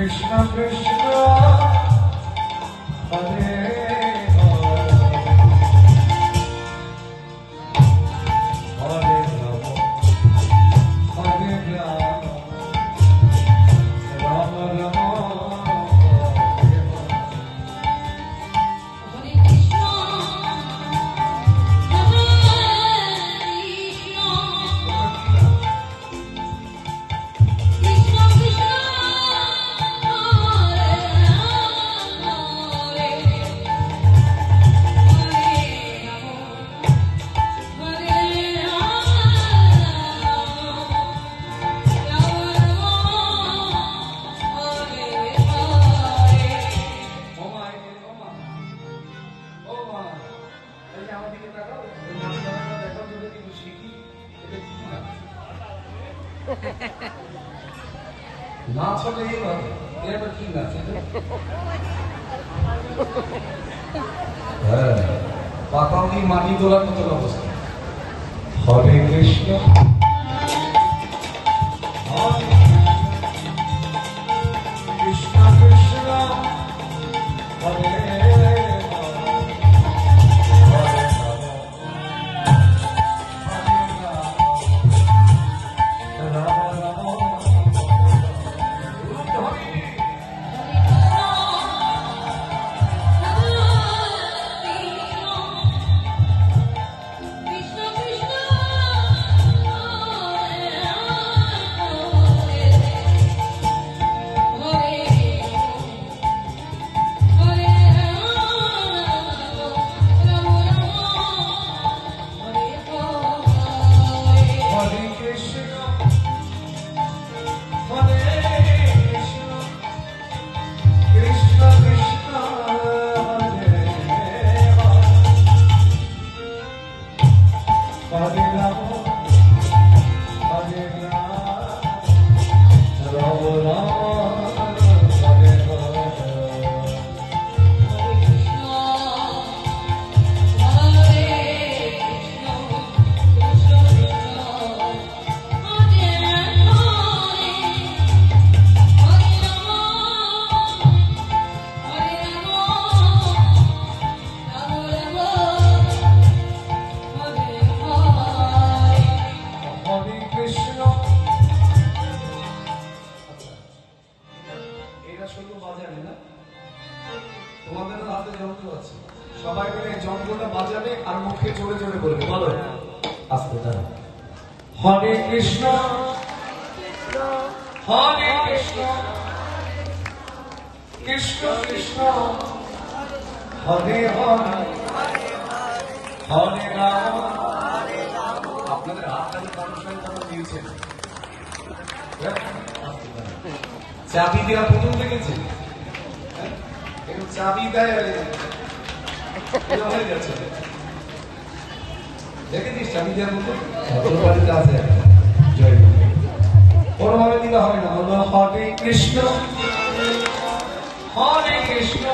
কৃষ্ণ কৃষ্ণ হরে নাচ হলে এইভাবে এটা কি নাচ? হ্যাঁ, পাতাল দিয়ে মাটি তোলার মতো অবস্থা। হরে কৃষ্ণ কৃষ্ণ কৃষ্ণ হরে তোমাদের হাতে যন্ত্র আছে, সবাই মিলে যন্ত্রটা বাজাবে আর মুখে জোরে জোরে বলবে। বলো আস্তে দাঁড়া। হরে কৃষ্ণ হরে কৃষ্ণ কৃষ্ণ কৃষ্ণ হরে হরে হরে রাম। আপনাদের হাতটাকে মানুষের কথা দিয়েছেন। চাবি দেওয়া প্রথম দেখেছে, চাবি দেয় হয়ে যাচ্ছে। দেখেছিস চাবি দেওয়ার মতো বাড়িতে আছে। জয় কোনোভাবে দিলে হবে না। হরে কৃষ্ণ হরে কৃষ্ণ